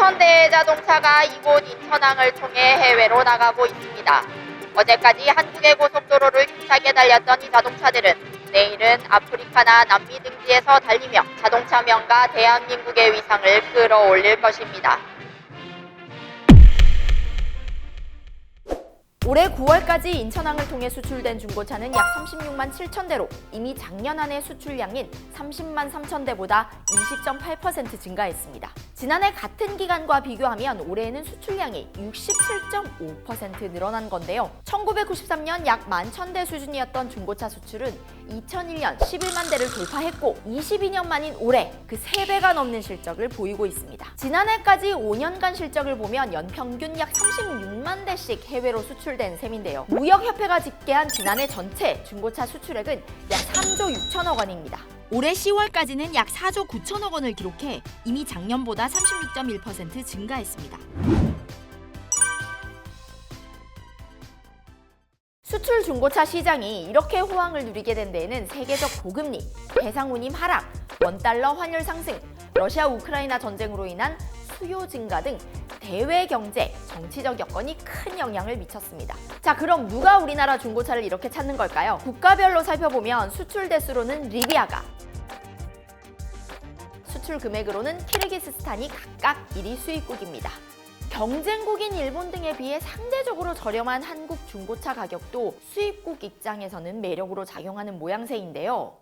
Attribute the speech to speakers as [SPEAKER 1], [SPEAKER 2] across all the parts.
[SPEAKER 1] 5,000대의 자동차가 이곳 인천항을 통해 해외로 나가고 있습니다. 어제까지 한국의 고속도로를 힘차게 달렸던 이 자동차들은 내일은 아프리카나 남미 등지에서 달리며 자동차 명가 대한민국의 위상을 끌어올릴 것입니다.
[SPEAKER 2] 올해 9월까지 인천항을 통해 수출된 중고차는 약 36만 7천 대로 이미 작년 한 해 수출량인 30만 3천 대보다 20.8% 증가했습니다. 지난해 같은 기간과 비교하면 올해에는 수출량이 67.5% 늘어난 건데요. 1993년 약 11,000대 수준이었던 중고차 수출은 2001년 11만 대를 돌파했고 22년 만인 올해 그 3배가 넘는 실적을 보이고 있습니다. 지난해까지 5년간 실적을 보면 연평균 약 36만 대씩 해외로 수출된 셈인데요. 무역협회가 집계한 지난해 전체 중고차 수출액은 약 3조 6천억 원입니다. 올해 10월까지는 약 4조 9천억 원을 기록해 이미 작년보다 36.1% 증가했습니다. 수출 중고차 시장이 이렇게 호황을 누리게 된 데에는 세계적 고금리, 해상운임 하락, 원달러 환율 상승, 러시아 우크라이나 전쟁으로 인한 수요 증가 등 대외 경제, 정치적 여건이 큰 영향을 미쳤습니다. 자, 그럼 누가 우리나라 중고차를 이렇게 찾는 걸까요? 국가별로 살펴보면 수출 대수로는 리비아가, 수출 금액으로는 키르기스스탄이 각각 1위 수입국입니다. 경쟁국인 일본 등에 비해 상대적으로 저렴한 한국 중고차 가격도 수입국 입장에서는 매력으로 작용하는 모양새인데요.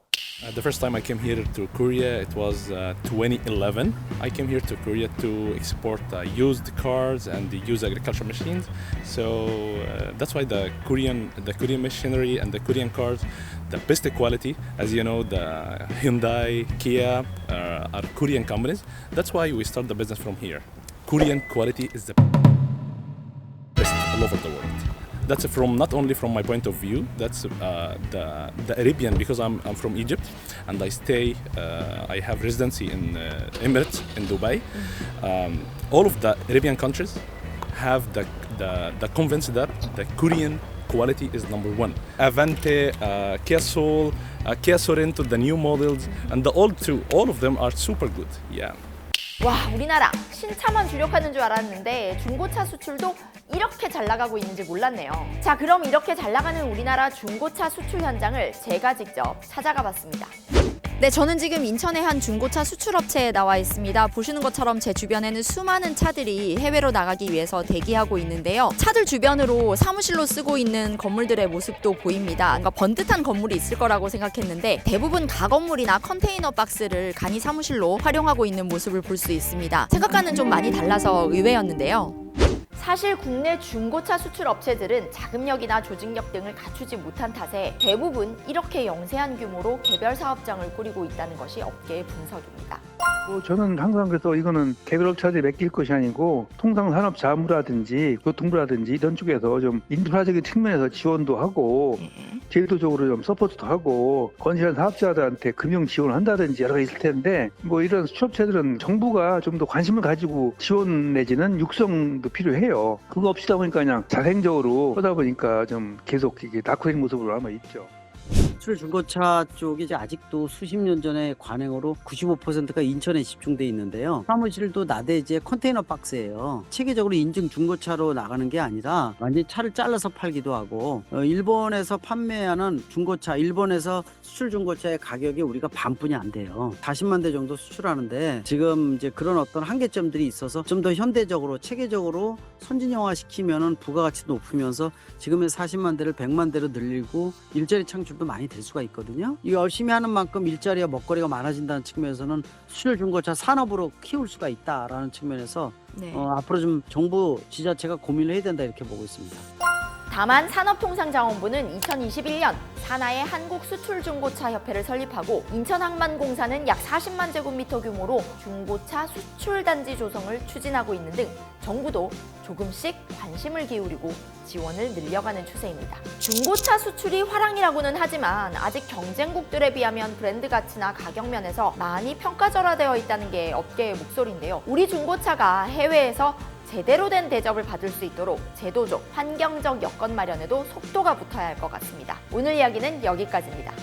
[SPEAKER 3] The first time I came here to Korea, it was 2011. I came here to Korea to export used cars and the used agricultural machines. So that's why the Korean machinery and the Korean cars, the best quality. As you know, the Hyundai, Kia are Korean companies. That's why we start the business from here. Korean quality is the best all over the world. That's from not only from my point of view. That's the Arabian, because I'm from Egypt, and I have residency in Emirates in Dubai. All of the Arabian countries have the convinced that the Korean quality is number one. Avante, Kia Soul, Kia Sorento, the new models, and the old too. All of them are super good. Yeah.
[SPEAKER 2] 와, 우리나라 신차만 주력하는 줄 알았는데 중고차 수출도 이렇게 잘 나가고 있는지 몰랐네요. 자, 그럼 이렇게 잘 나가는 우리나라 중고차 수출 현장을 제가 직접 찾아가 봤습니다. 네, 저는 지금 인천의 한 중고차 수출업체에 나와 있습니다. 보시는 것처럼 제 주변에는 수많은 차들이 해외로 나가기 위해서 대기하고 있는데요. 차들 주변으로 사무실로 쓰고 있는 건물들의 모습도 보입니다. 뭔가 번듯한 건물이 있을 거라고 생각했는데 대부분 가건물이나 컨테이너 박스를 간이 사무실로 활용하고 있는 모습을 볼 수 있습니다. 생각과는 좀 많이 달라서 의외였는데요. 사실 국내 중고차 수출 업체들은 자금력이나 조직력 등을 갖추지 못한 탓에 대부분 이렇게 영세한 규모로 개별 사업장을 꾸리고 있다는 것이 업계의 분석입니다.
[SPEAKER 4] 저는 항상 그래서 이거는 개별업체들이 맡길 것이 아니고 통상산업자무라든지 교통부라든지 이런 쪽에서 좀 인프라적인 측면에서 지원도 하고 제도적으로 좀 서포트도 하고 건실한 사업자들한테 금융 지원을 한다든지 여러 가지 있을 텐데 뭐 이런 수출업체들은 정부가 좀 더 관심을 가지고 지원 내지는 육성도 필요해요. 그거 없이다 보니까 그냥 자생적으로 하다 보니까 좀 계속 이게 낙후된 모습으로 아마 있죠.
[SPEAKER 5] 수출 중고차 쪽이 이제 아직도 수십 년 전의 관행으로 95%가 인천에 집중돼 있는데요. 사무실도 나대지의 컨테이너 박스예요. 체계적으로 인증 중고차로 나가는 게 아니라 완전히 차를 잘라서 팔기도 하고 일본에서 판매하는 중고차, 일본에서 수출 중고차의 가격이 우리가 반뿐이 안 돼요. 40만 대 정도 수출하는데 지금 이제 그런 어떤 한계점들이 있어서 좀 더 현대적으로 체계적으로 선진영화 시키면은 부가가치도 높으면서 지금의 40만 대를 100만 대로 늘리고 일자리 창출도 많이 될 수가 있거든요. 이 열심히 하는 만큼 일자리와 먹거리가 많아진다는 측면에서는 수출 중고차 산업으로 키울 수가 있다라는 측면에서 앞으로 좀 정부 지자체가 고민을 해야 된다 이렇게 보고 있습니다.
[SPEAKER 2] 다만 산업통상자원부는 2021년 산하의 한국수출중고차협회를 설립하고 인천항만공사는 약 40만 제곱미터 규모로 중고차 수출단지 조성을 추진하고 있는 등 정부도 조금씩 관심을 기울이고 지원을 늘려가는 추세입니다. 중고차 수출이 화랑이라고는 하지만 아직 경쟁국들에 비하면 브랜드 가치나 가격 면에서 많이 평가절하되어 있다는 게 업계의 목소리인데요. 우리 중고차가 해외에서 제대로 된 대접을 받을 수 있도록 제도적, 환경적 여건 마련에도 속도가 붙어야 할 것 같습니다. 오늘 이야기는 여기까지입니다.